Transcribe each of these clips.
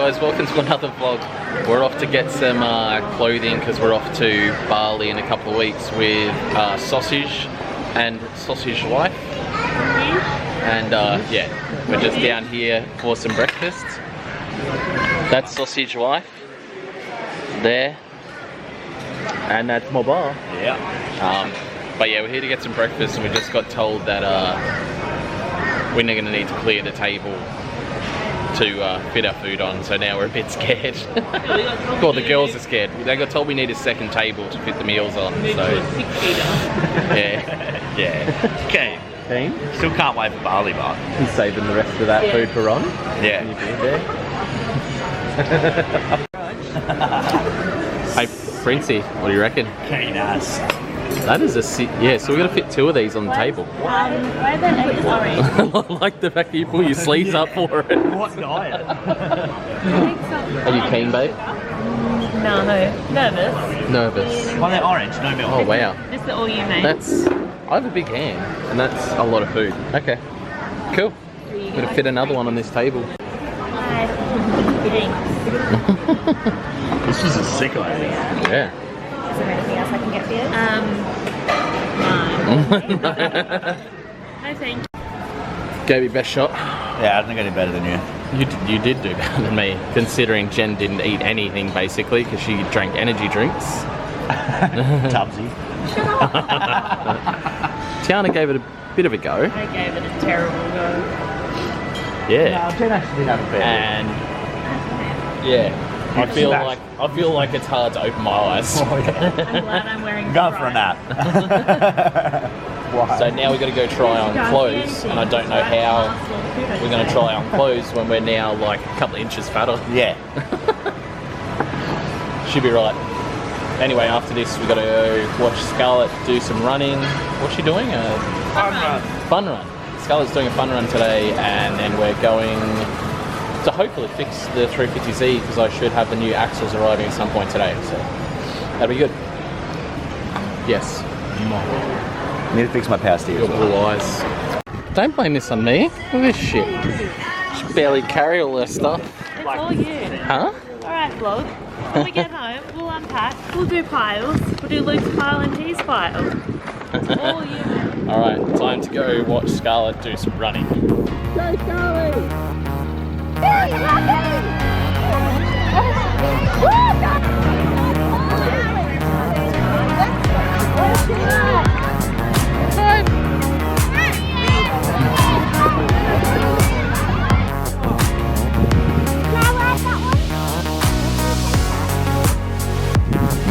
guys, welcome to another vlog. We're off to get some clothing because we're off to Bali in a couple of weeks with Sausage and Sausage Wife. And yeah, we're just down here for some breakfast. That's Sausage Wife there, and that's my bar. Yeah. But yeah, we're here to get some breakfast, and we just got told that we're going to need to clear the table to fit our food on, so now we're a bit scared. Well, the girls are scared. They got told we need a second table to fit the meals on, so yeah. Yeah. Okay. Team? Still can't wait for Bali, but He's saving the rest of that food for Ron. yeah. Hey, Princey, what do you reckon? Okay, nice. That is a yeah, so we're going to fit 2 of these on the table. Why are the eggs orange? I like the fact that you pull your sleeves up for it. What diet? Are you keen, babe? No, nervous. Nervous. Well, they're orange, no milk. Oh, wow. This is all you made. I have a big hand, and that's a lot of food. Okay, cool. We're going to fit another one on this table. This was a sick idea. Yeah. Is there anything else I can get for you? No. No, thank you. Gave your best shot. Yeah, I think I did better than you. You did do better than me, considering Jen didn't eat anything basically because she drank energy drinks. Tubsy. Tiana gave it a bit of a go. I gave it a terrible go. Yeah. No, Jen actually did have a fair And yeah, I feel like it's hard to open my eyes. I'm glad I'm wearing Go for a nap. So now we've got to go try on clothes, and I don't know how we're going to try on clothes when we're now like a couple of inches fatter. Yeah. Should be right. Anyway, after this we've got to go watch Scarlett do some running. What's she doing? Fun run. Scarlett's doing a fun run today, and then we're going to hopefully fix the 350Z because I should have the new axles arriving at some point today. So that'll be good. Yes. I need to fix my power steer. Your blue eyes. Don't blame this on me. Look at this shit. She barely carry all that stuff. It's all you. Huh? Alright, vlog. When we get home, we'll unpack. We'll do piles. We'll do Luke's pile and T's pile. It's all you. Alright, time to go watch Scarlett do some running. Go Scarlett!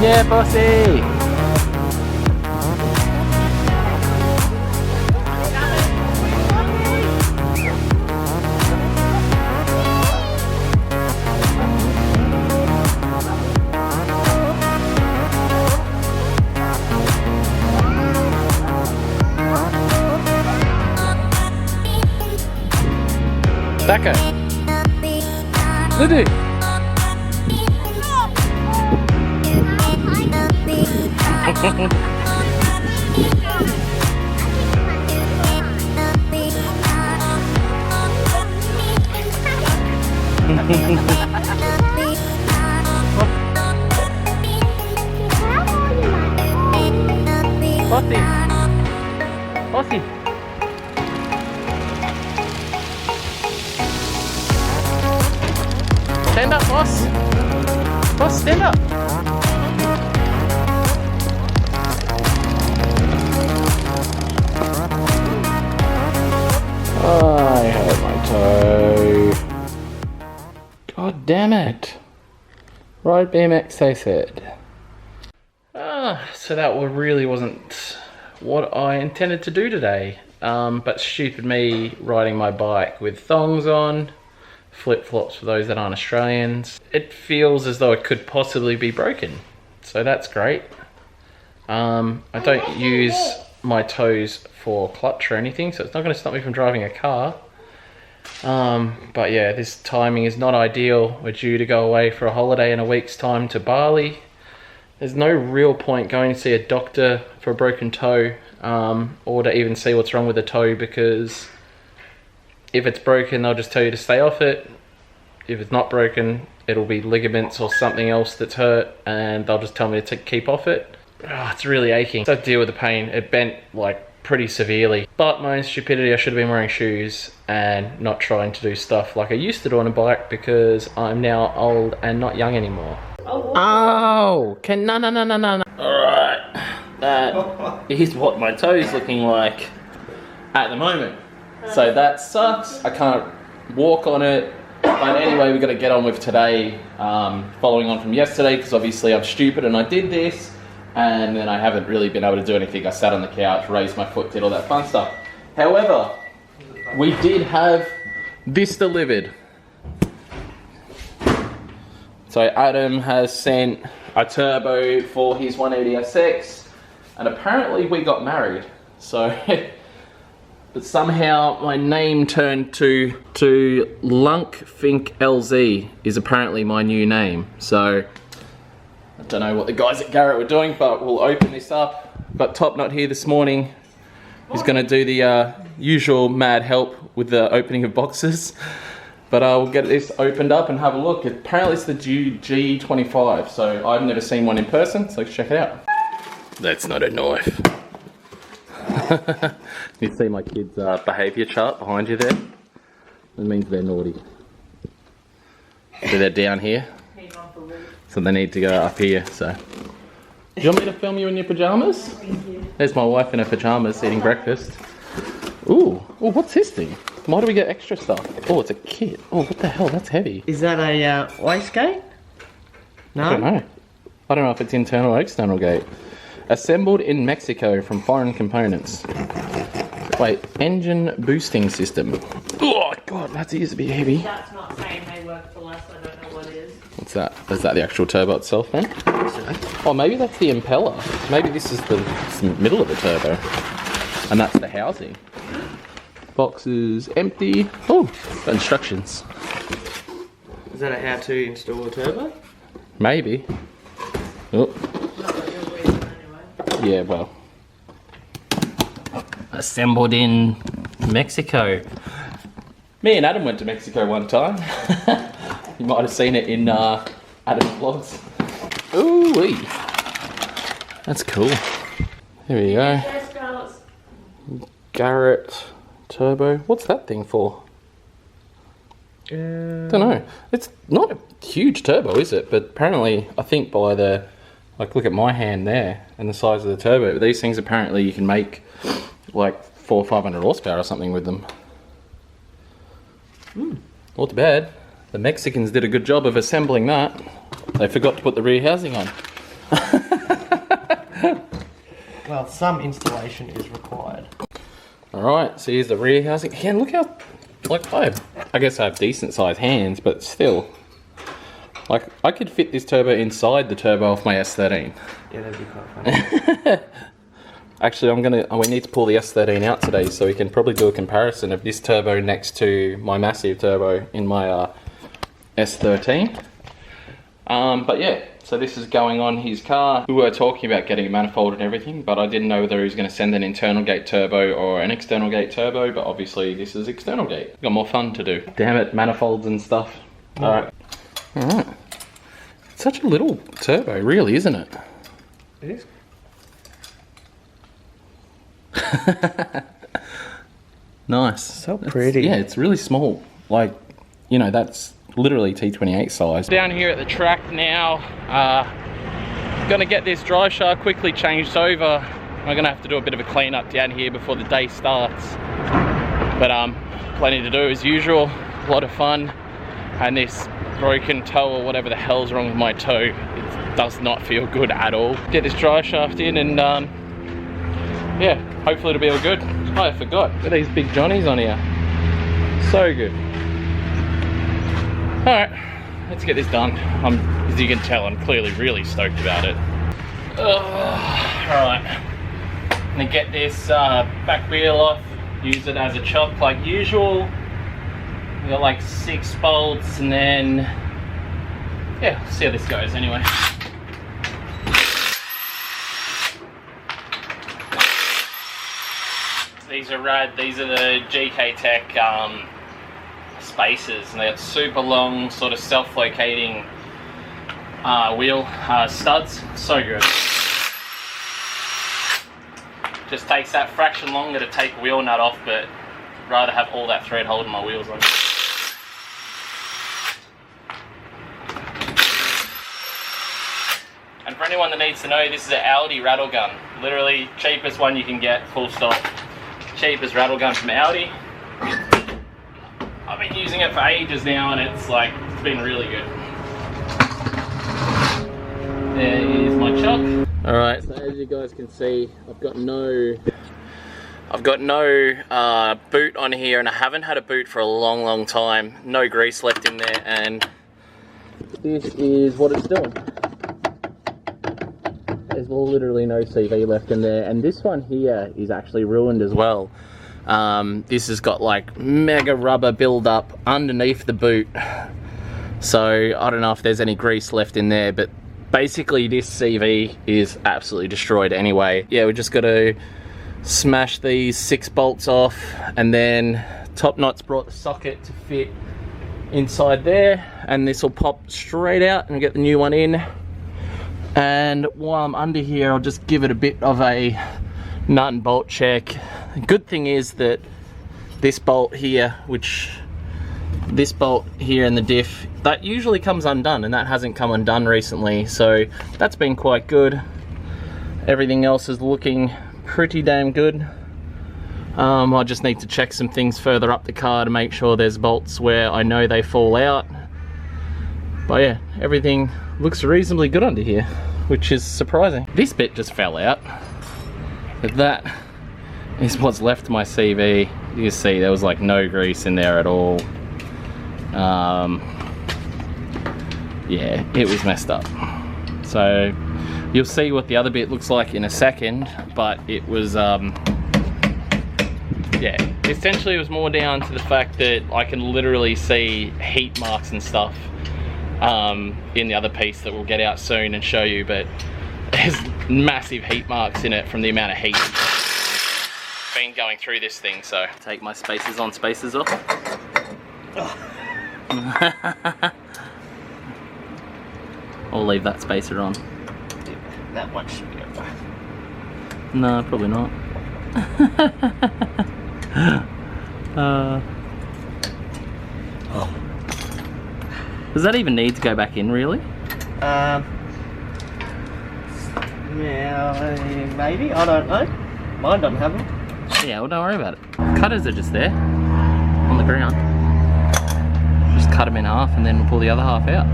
Yeah, bossy! Becca! Lily! Bossy! Bossy! Stand up, boss! Boss, stand up! Oh, I hurt my toe. God damn it. Ride BMX, they said. So that really wasn't what I intended to do today. But stupid me riding my bike with thongs on, flip-flops for those that aren't Australians. It feels as though it could possibly be broken. So that's great. I don't use my toes for clutch or anything, so it's not going to stop me from driving a car. But yeah, this timing is not ideal. We're due to go away for a holiday in a week's time to Bali. There's no real point going to see a doctor for a broken toe, or to even see what's wrong with the toe, because if it's broken they'll just tell you to stay off it, if it's not broken, it'll be ligaments or something else that's hurt, and they'll just tell me to keep off it. Oh, it's really aching. So I deal with the pain. It bent like pretty severely. But my own stupidity, I should have been wearing shoes and not trying to do stuff like I used to do on a bike, because I'm now old and not young anymore. Oh, no. Alright, that is what my toe's looking like at the moment. So that sucks. I can't walk on it. But anyway, we've got to get on with today, following on from yesterday, because obviously I'm stupid and I did this, and then I haven't really been able to do anything. I sat on the couch, raised my foot, did all that fun stuff. However, we did have this delivered. So Adam has sent a turbo for his 180SX, and apparently we got married. So, but somehow my name turned to Lunk Fink LZ is apparently my new name. So I don't know what the guys at Garrett were doing, but we'll open this up. Got Top Knot here this morning. He's going to do the usual mad help with the opening of boxes. But we'll get this opened up and have a look. Apparently it's the G25, so I've never seen one in person, so let's check it out. That's not a knife. You see my kids' behaviour chart behind you there? It means they're naughty. So they're down here. So they need to go up here, so. Do you want me to film you in your pyjamas? Thank you. There's my wife in her pyjamas eating breakfast. Ooh, what's this thing? Why do we get extra stuff? Oh, it's a kit. Oh, what the hell? That's heavy. Is that a wastegate? No? I don't know. I don't know if it's internal or external gate. Assembled in Mexico from foreign components. Wait, engine boosting system. Oh, God, that used to be heavy. That's not saying they work for less, I don't know what is. What's that? Is that the actual turbo itself then? Oh, maybe that's the impeller. Maybe this is the middle of the turbo. And that's the housing. Box is empty. Oh, got instructions. Is that a how to install a turbo? Maybe. Oh. Not that you're reading anyway. Yeah, well. Assembled in Mexico. Me and Adam went to Mexico one time. You might have seen it in Adam's vlogs. Ooh-wee. That's cool. Here we go. Yes, girls. Garrett turbo. What's that thing for? Don't know. It's not a huge turbo, is it? But apparently, I think by the, like, look at my hand there and the size of the turbo. But these things apparently you can make like 400 or 500 horsepower or something with them. Not too bad. The Mexicans did a good job of assembling that. They forgot to put the rear housing on. Well, some installation is required. Alright, so here's the rear housing. Again, look how, like, I guess I have decent sized hands, but still. Like, I could fit this turbo inside the turbo off my S13. Yeah, that'd be quite funny. Actually, we need to pull the S13 out today, so we can probably do a comparison of this turbo next to my massive turbo in my S13. But yeah, so this is going on his car. We were talking about getting a manifold and everything, but I didn't know whether he was going to send an internal gate turbo or an external gate turbo, but obviously this is external gate. Got more fun to do. Damn it, manifolds and stuff. Alright. Alright. It's such a little turbo, really, isn't it? It is. Nice. So pretty. Yeah, it's really small. Like, you know, that's literally T28 size. Down here at the track now, gonna get this drive shaft quickly changed over. I'm gonna have to do a bit of a cleanup down here before the day starts. But plenty to do as usual, a lot of fun. And this broken toe or whatever the hell's wrong with my toe, it does not feel good at all. Get this drive shaft in and yeah, hopefully it'll be all good. Oh, I forgot, look at these big Johnnies on here. So good. Alright, let's get this done. As you can tell, I'm clearly really stoked about it. Alright, gonna get this back wheel off, use it as a chock like usual. We got like 6 bolts and then, yeah, see how this goes anyway. These are rad, these are the GK Tech spacers, and they got super long, sort of self-locating wheel studs. So good. Just takes that fraction longer to take a wheel nut off, but rather have all that thread holding my wheels on. And for anyone that needs to know, this is an Audi rattle gun. Literally cheapest one you can get, full stop. Cheapest rattle gun from Audi. I've been using it for ages now, and it's been really good. There is my chock. Alright, so as you guys can see, I've got no boot on here, and I haven't had a boot for a long time. No grease left in there, and this is what it's doing. There's literally no CV left in there, and this one here is actually ruined as well. This has got like mega rubber build-up underneath the boot, so I don't know if there's any grease left in there, but basically this CV is absolutely destroyed anyway. Yeah, we just got to smash these 6 bolts off, and then Top Knot's brought the socket to fit inside there, and this will pop straight out and get the new one in. And while I'm under here, I'll just give it a bit of a nut and bolt check. The good thing is that this bolt here, this bolt here in the diff, that usually comes undone, and that hasn't come undone recently, so that's been quite good. Everything else is looking pretty damn good. I just need to check some things further up the car to make sure there's bolts where I know they fall out. But yeah, everything looks reasonably good under here, which is surprising. This bit just fell out, but that is what's left of my CV. You see there was like no grease in there at all. Yeah, it was messed up. So you'll see what the other bit looks like in a second, but it was yeah, essentially it was more down to the fact that I can literally see heat marks and stuff in the other piece that we'll get out soon and show you, but there's massive heat marks in it from the amount of heat been going through this thing. So take my spacers on, spacers off. I'll leave that spacer on. That one should be okay. No, probably not. Does that even need to go back in, really? Yeah, maybe, I don't know. Mine doesn't have them. Yeah, well, don't worry about it. Cutters are just there, on the ground. Just cut them in half and then we'll pull the other half out.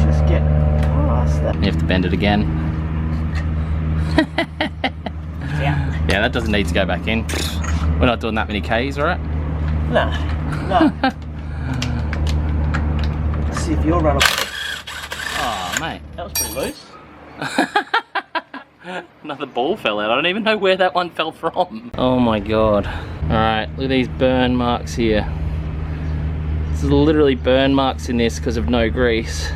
Just get past that. You have to bend it again. Yeah. Yeah, that doesn't need to go back in. We're not doing that many Ks, alright? No, no. Let's see if you'll run off. Oh, mate. That was pretty loose. Another ball fell out. I don't even know where that one fell from. Oh my god. Alright, look at these burn marks here. There's literally burn marks in this because of no grease.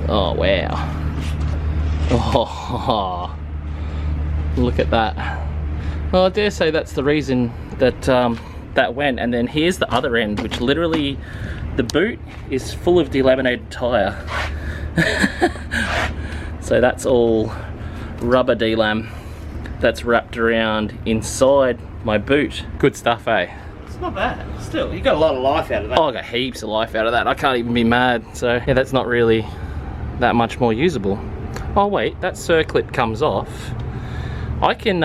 Oh wow. Oh, look at that. Well, I dare say that's the reason that that went. And then here's the other end, which literally the boot is full of delaminated tyre. So that's all rubber delam that's wrapped around inside my boot. Good stuff, eh? It's not bad. Still, you got a lot of life out of that. Oh, I got heaps of life out of that. I can't even be mad. So yeah, that's not really that much more usable. Oh wait, that circlip comes off. I can,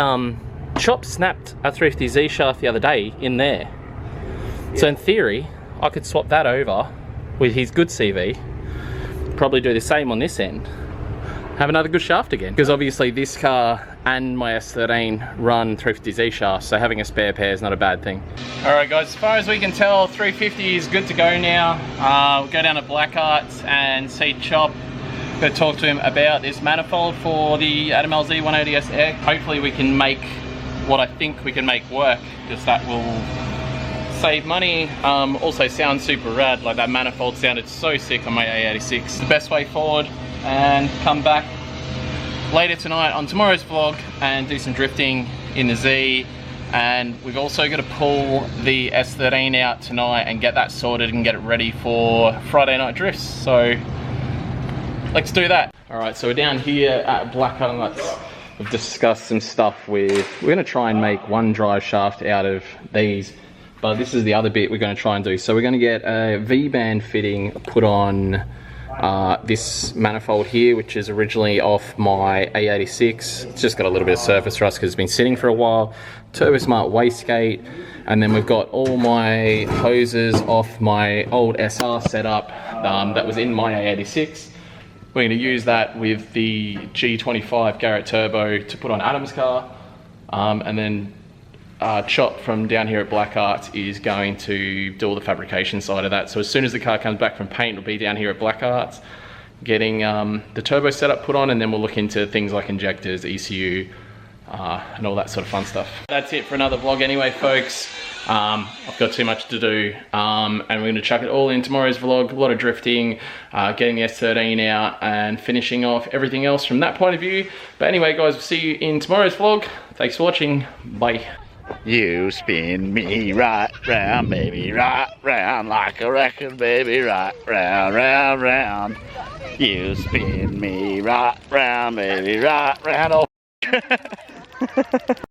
Chop snapped a 350Z shaft the other day in there. Yeah. So in theory, I could swap that over with his good CV. Probably do the same on this end. Have another good shaft again. Because obviously this car and my S13 run 350Z shafts, so having a spare pair is not a bad thing. Alright guys, as far as we can tell, 350 is good to go now. We'll go down to Blackheart's and see Chop. Going to talk to him about this manifold for the Adam LZ 180SX. Hopefully we can make what I think we can make work, because that will save money. Also sounds super rad. Like that manifold sounded so sick on my A86. The best way forward, and come back later tonight on tomorrow's vlog and do some drifting in the Z And we've also got to pull the S13 out tonight and get that sorted and get it ready for Friday night drifts. So let's do that. All right, so we're down here at Blackheart. We've discussed some stuff with, we're gonna try and make one drive shaft out of these, but this is the other bit we're gonna try and do. So we're gonna get a V-band fitting put on this manifold here, which is originally off my A86. It's just got a little bit of surface rust because it's been sitting for a while. Turbo Smart wastegate, and then we've got all my hoses off my old SR setup that was in my A86. We're going to use that with the G25 Garrett turbo to put on Adam's car, and then Chop from down here at Blackheart is going to do all the fabrication side of that. So as soon as the car comes back from paint, it'll be down here at Blackheart getting the turbo setup put on, and then we'll look into things like injectors, ECU, and all that sort of fun stuff. That's it for another vlog anyway, folks. I've got too much to do, and we're going to chuck it all in tomorrow's vlog. A lot of drifting, getting the S13 out, and finishing off everything else from that point of view. But anyway, guys, we'll see you in tomorrow's vlog. Thanks for watching. Bye. You spin me right round, baby, right round like a record, baby, right round, round, round. You spin me right round, baby, right round. Oh.